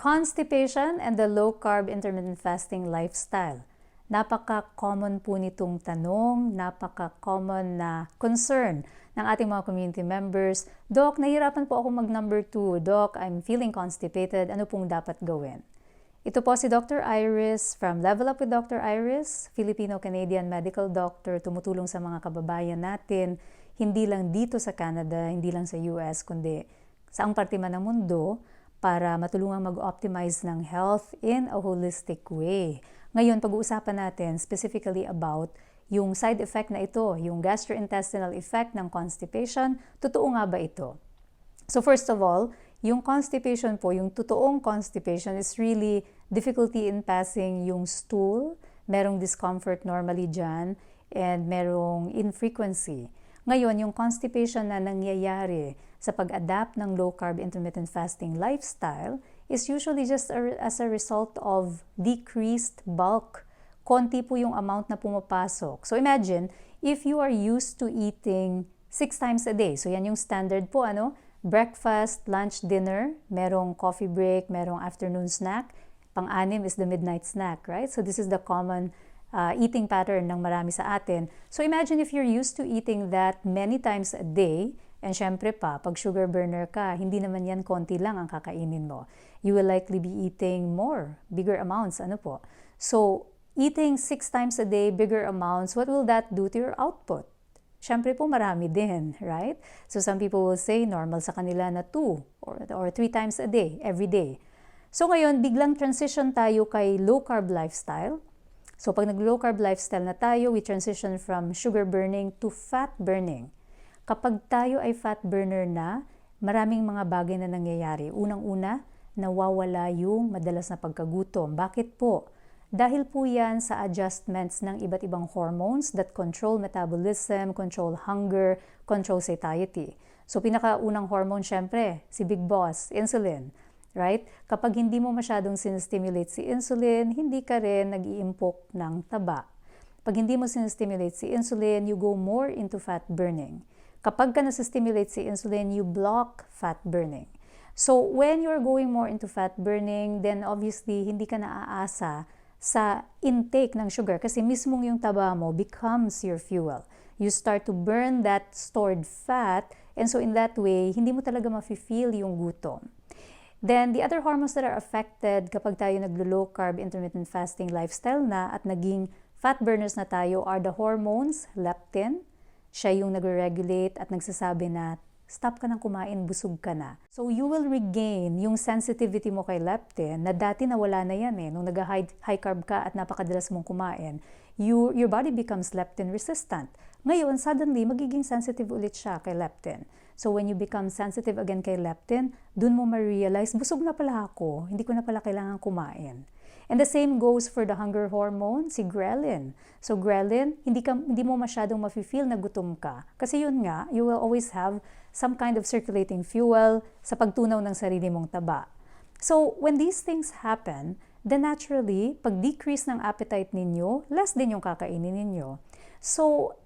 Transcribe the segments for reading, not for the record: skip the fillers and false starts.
Constipation and the low-carb intermittent fasting lifestyle. Napaka-common po nitong tanong, napaka-common na concern ng ating mga community members. Doc, nahihirapan po ako mag-number 2. Doc, I'm feeling constipated. Ano pong dapat gawin? Ito po si Dr. Iris from Level Up with Dr. Iris, Filipino-Canadian medical doctor, tumutulong sa mga kababayan natin, hindi lang dito sa Canada, hindi lang sa US, kundi saang parte man ng mundo, para matulungang mag-optimize ng health in a holistic way. Ngayon, pag-uusapan natin specifically about yung side effect na ito, yung gastrointestinal effect ng constipation. Totoo nga ba ito? So first of all, yung constipation po, yung totoong constipation is really difficulty in passing yung stool, merong discomfort normally dyan, and merong infrequency. Ngayon, yung constipation na nangyayari sa pag-adapt ng low-carb intermittent fasting lifestyle is usually just as a result of decreased bulk. Konti po yung amount na pumapasok. So imagine, if you are used to eating 6 times a day, so yan yung standard po, breakfast, lunch, dinner, merong coffee break, merong afternoon snack, pang-anim is the midnight snack, right? So this is the common eating pattern ng marami sa atin. So imagine if you're used to eating that many times a day, and syempre pa, pag sugar burner ka, hindi naman yan konti lang ang kakainin mo. You will likely be eating more, bigger amounts, So, eating 6 times a day, bigger amounts, what will that do to your output? Syempre po marami din, right? So some people will say normal sa kanila na 2 or 3 times a day, every day. So ngayon, biglang transition tayo kay low-carb lifestyle. So pag nag-low-carb lifestyle na tayo, we transition from sugar burning to fat burning. Kapag tayo ay fat burner na, maraming mga bagay na nangyayari. Unang-una, nawawala yung madalas na pagkagutom. Bakit po? Dahil po yan sa adjustments ng iba't ibang hormones that control metabolism, control hunger, control satiety. So pinakaunang hormone syempre, si Big Boss, insulin. Right? Kapag hindi mo masyadong sinestimulate si insulin, hindi ka rin nag-iimpok ng taba. Pag hindi mo sinestimulate si insulin, you go more into fat burning. Kapag ka nasistimulate si insulin, you block fat burning. So when you're going more into fat burning, then obviously hindi ka naaasa sa intake ng sugar kasi mismong yung taba mo becomes your fuel. You start to burn that stored fat, and so in that way, hindi mo talaga mafe-feel yung gutom. Then, the other hormones that are affected kapag tayo naglo-low carb intermittent fasting lifestyle na at naging fat burners na tayo are the hormones, leptin. Siya yung nagre-regulate at nagsasabi na stop ka nang kumain, busog ka na. So, you will regain yung sensitivity mo kay leptin na dati nawala na yan nung nag-high carb ka at napakadalas mong kumain. Your body becomes leptin resistant. Ngayon, suddenly, magiging sensitive ulit siya kay leptin. So when you become sensitive again kay leptin, dun mo ma-realize, busog na pala ako, hindi ko na pala kailangan kumain. And the same goes for the hunger hormone, si ghrelin. So ghrelin, hindi mo masyadong mafe-feel na gutom ka. Kasi yun nga, you will always have some kind of circulating fuel sa pagtunaw ng sarili mong taba. So when these things happen, then naturally, pag decrease ng appetite ninyo, less din yung kakainin ninyo. So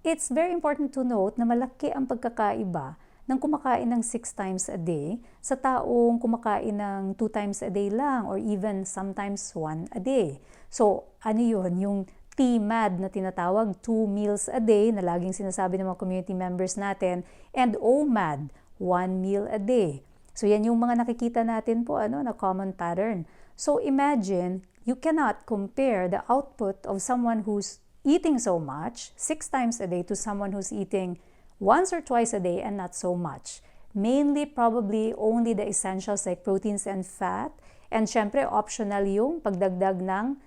it's very important to note na malaki ang pagkakaiba ng kumakain ng 6 times a day sa taong kumakain ng 2 times a day lang or even sometimes 1 a day. So, ano yun? Yung TMAD na tinatawag, 2 meals a day na laging sinasabi ng mga community members natin, and OMAD, 1 meal a day. So, yan yung mga nakikita natin po na common pattern. So, imagine, you cannot compare the output of someone who's eating so much, 6 times a day, to someone who's eating once or twice a day and not so much. Mainly, probably, only the essentials like proteins and fat. And syempre, optional yung pagdagdag ng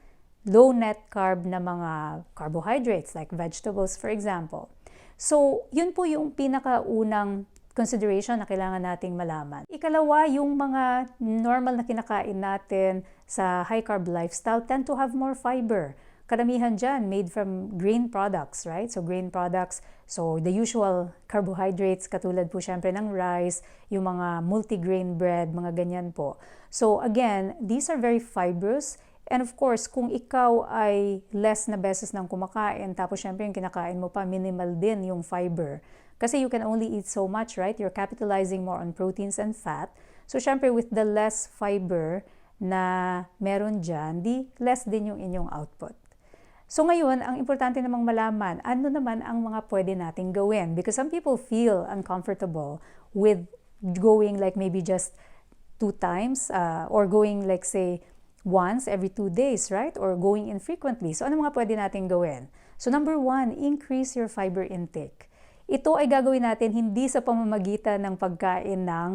low net carb na mga carbohydrates like vegetables, for example. So, yun po yung pinakaunang consideration na kailangan nating malaman. Ikalawa, yung mga normal na kinakain natin sa high carb lifestyle tend to have more fiber. Karamihan dyan, made from grain products, right? So grain products, so the usual carbohydrates, katulad po syempre ng rice, yung mga multigrain bread, mga ganyan po. So again, these are very fibrous. And of course, kung ikaw ay less na beses ng kumakain, tapos syempre yung kinakain mo pa, minimal din yung fiber. Kasi you can only eat so much, right? You're capitalizing more on proteins and fat. So syempre with the less fiber, na meron dyan, di less din yung inyong output. So ngayon, ang importante namang malaman, ano naman ang mga pwede nating gawin? Because some people feel uncomfortable with going like maybe just 2 times or going like say once every 2 days, right? Or going infrequently. So ano mga pwede nating gawin? So number 1, increase your fiber intake. Ito ay gagawin natin hindi sa pamamagitan ng pagkain ng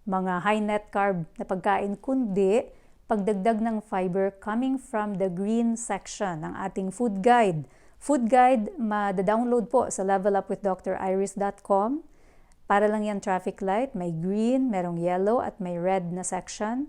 mga high net carb na pagkain, kundi pagdagdag ng fiber coming from the green section ng ating food guide. Food guide, ma-download po sa levelupwithdriris.com. Para lang yan traffic light, may green, merong yellow at may red na section.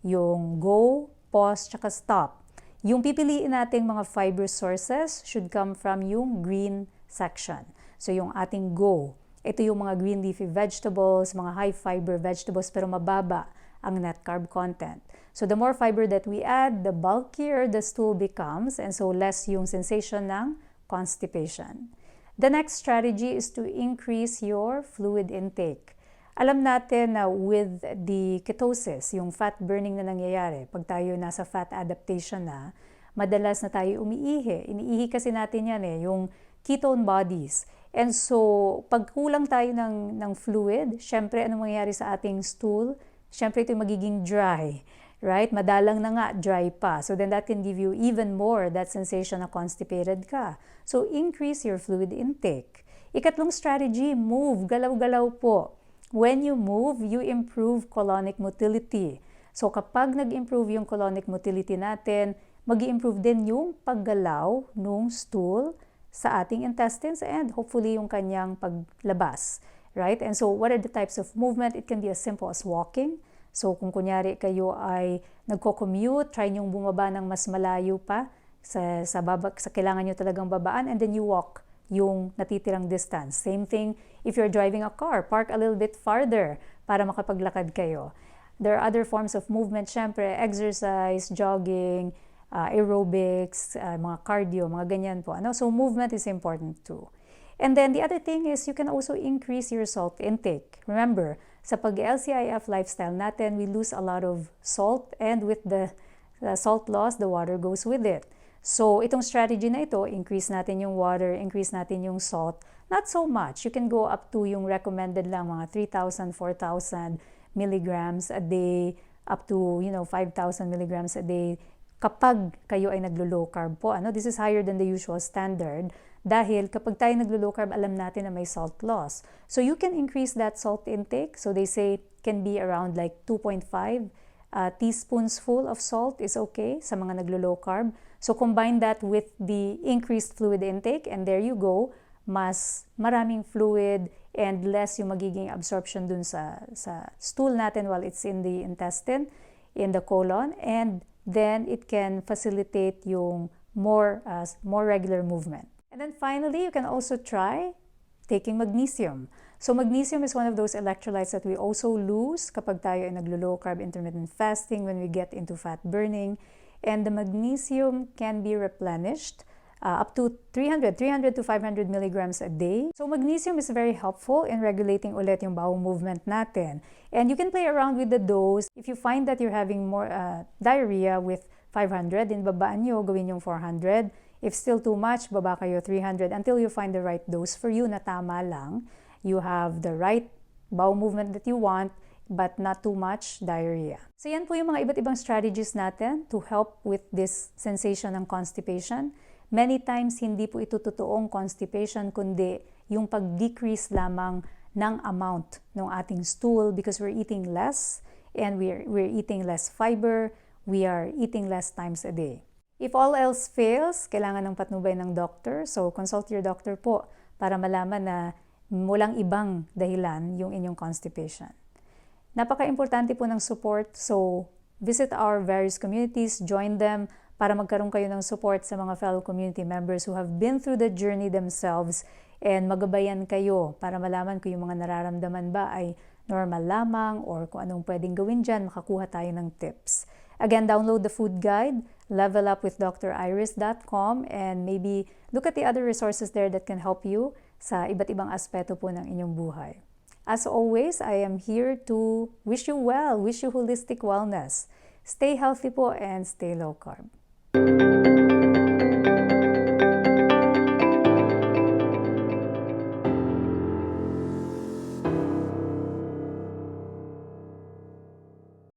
Yung go, pause, tsaka stop. Yung pipiliin nating mga fiber sources should come from yung green section. So yung ating go, ito yung mga green leafy vegetables, mga high fiber vegetables pero mababa ang net carb content. So the more fiber that we add, the bulkier the stool becomes and so less yung sensation ng constipation. The next strategy is to increase your fluid intake. Alam natin na with the ketosis, yung fat burning na nangyayari, pag tayo nasa fat adaptation na, madalas na tayo umiihi. Iniihi kasi natin yan yung ketone bodies. And so, pag kulang tayo ng fluid, syempre anong mangyayari sa ating stool? Syempre ito magiging dry. Right? Madalang na nga, dry pa. So then that can give you even more that sensation na constipated ka. So increase your fluid intake. Ikatlong strategy, move. Galaw-galaw po. When you move, you improve colonic motility. So kapag nag-improve yung colonic motility natin, mag-i-improve din yung paggalaw ng stool sa ating intestines and hopefully yung kanyang paglabas. Right? And so what are the types of movement? It can be as simple as walking. So kung kunyari kayo ay nagko-commute, try niyong bumaba ng mas malayo pa sa kailangan niyo talagang babaan and then you walk yung natitirang distance. Same thing if you're driving a car, park a little bit farther para makapaglakad kayo. There are other forms of movement, syempre, exercise, jogging, aerobics, mga cardio, mga ganyan po. So movement is important too. And then the other thing is you can also increase your salt intake. Remember, sa pag-LCIF lifestyle natin, we lose a lot of salt and with the salt loss, the water goes with it. So itong strategy na ito, increase natin yung water, increase natin yung salt. Not so much. You can go up to yung recommended lang, mga 3,000, 4,000 milligrams a day, up to 5,000 milligrams a day kapag kayo ay naglo-low carb po. This is higher than the usual standard. Dahil kapag tayo naglo-low carb, alam natin na may salt loss. So you can increase that salt intake. So they say can be around like 2.5 teaspoons full of salt is okay sa mga naglo-low carb. So combine that with the increased fluid intake and there you go. Mas maraming fluid and less yung magiging absorption dun sa stool natin while it's in the intestine, in the colon. And then it can facilitate yung more regular movement. And then finally, you can also try taking magnesium. So magnesium is one of those electrolytes that we also lose kapag tayo ay naglo-low carb intermittent fasting when we get into fat burning. And the magnesium can be replenished up to 300 to 500 milligrams a day. So magnesium is very helpful in regulating ulit yung bowel movement natin. And you can play around with the dose. If you find that you're having more diarrhea with 500, then babaan nyo, gawin yung 400. If still too much, baba kayo 300 until you find the right dose for you na tama lang. You have the right bowel movement that you want, but not too much diarrhea. So yan po yung mga iba't ibang strategies natin to help with this sensation ng constipation. Many times, hindi po ito totoong constipation, kundi yung pag-decrease lamang ng amount ng ating stool because we're eating less and we're eating less fiber, we are eating less times a day. If all else fails, kailangan ng patnubay ng doctor. So, consult your doctor po para malaman na walang ibang dahilan yung inyong constipation. Napaka-importante po ng support. So, visit our various communities, join them para magkaroon kayo ng support sa mga fellow community members who have been through the journey themselves and magabayan kayo para malaman kung yung mga nararamdaman ba ay normal lamang or kung anong pwedeng gawin dyan, makakuha tayo ng tips. Again, download the food guide, levelupwithdriris.com, and maybe look at the other resources there that can help you sa iba't ibang aspeto po ng inyong buhay. As always, I am here to wish you well, wish you holistic wellness. Stay healthy po and stay low carb.